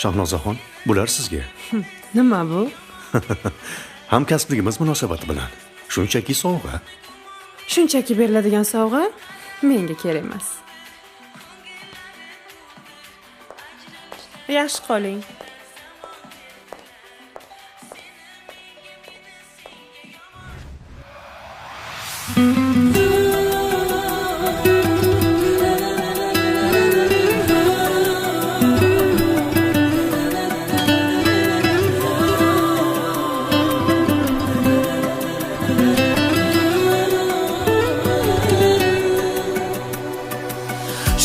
Shahnozaxon, bular sizga. Nima bu? Hamkasbligimiz munosabati bilan. Shunchaki sovg'a. Shunchaki beriladigan sovg'a menga kerak emas. Yaxshi qoling.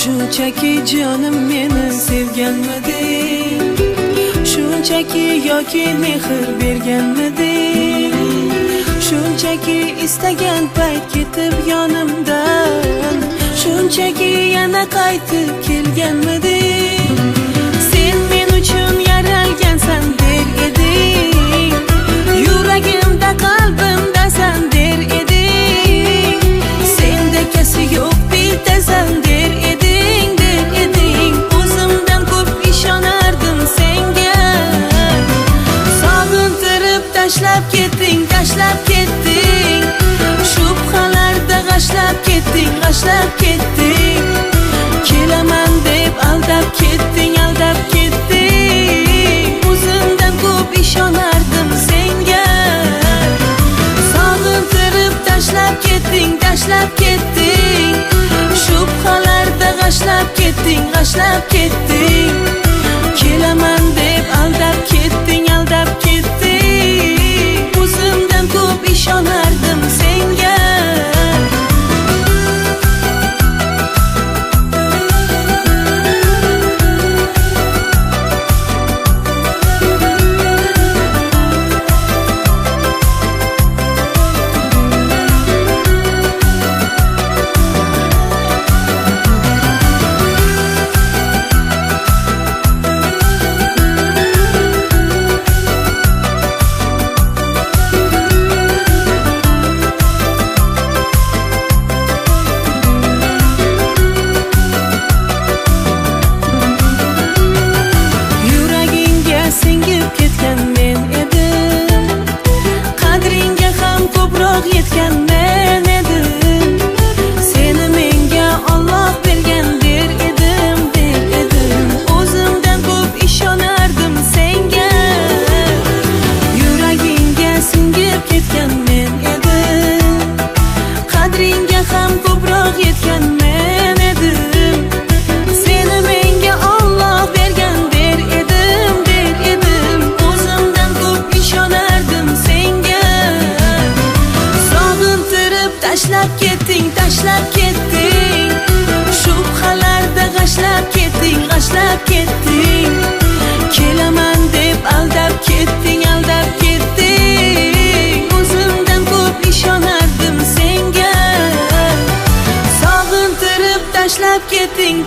Shunchaki jonim meni sevganmiding? Shunchaki yoki mehr berganmiding? Shunchaki istagan payt ketib yonimdan, shunchaki yana qaytib kelganmiding? Sen men uchun yaralgansan der eding, yuragimda qalbimda san der eding. Senda kasi yo'q bitasan der eding, der eding. O'zimdan ko'p ishonardim senga. Sog'intirib tashlab ketding, tashlab ketding. Shubhalarda g'ashlab ketding, g'ashlab ketding. Kelaman deb aldab ketding, aldab ketding. O'zimdan ko'p ishonardim senga. Sog'intirib tashlab ketding, tashlab ketding. Shubhalarda g'ashlab ketding, g'ashlab ketding. Kelaman deb aldab ketding, aldab ketding. O'zimdan ko'p ishonardim senga.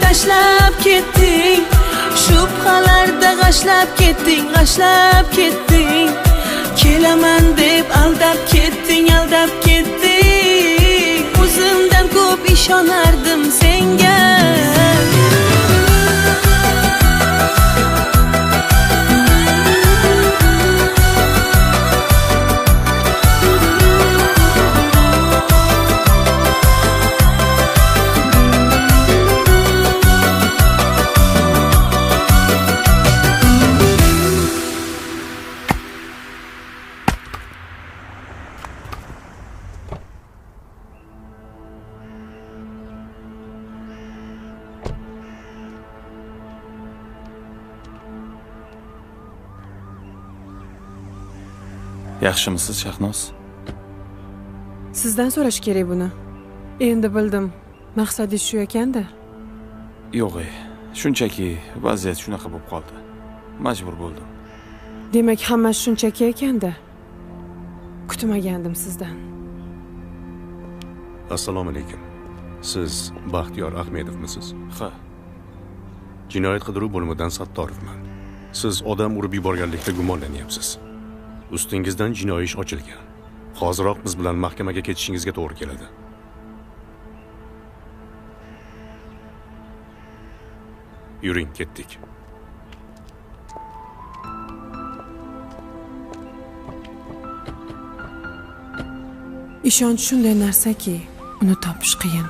Tashlab ketding, shubhalarda g'ashlab ketding, g'ashlab ketding. Kelaman deb aldab ketding, aldab ketding. O'zimdan ko'p ishonardim senga. Yaxshimisiz, Shahnoz? Sizdan so'rash kerak buni. Endi bildim. Maqsadingiz shu ekanda. Yo'q, shunchaki vaziyat shunaqa bo'lib qoldi. Majbur bo'ldim. Demak, hammasi shunchaki ekanda. Kutmagandim sizdan. Assalomu alaykum. Siz Baxtiyor Ahmedovmisiz? Ha. Jinoyat qidiruv bo'limidan Sattorovman. Siz odam urib yuborganlikda gumonlanyapsiz. Ustingizdan jinoiy ish ochilgan. Hoziroq biz bilan mahkamaga ketishingizga to'g'ri keladi. Yuring, ketdik. Ishonch shunday narsaki, uni topish qiyin.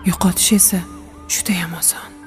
Yo'qotish esa judayam oson.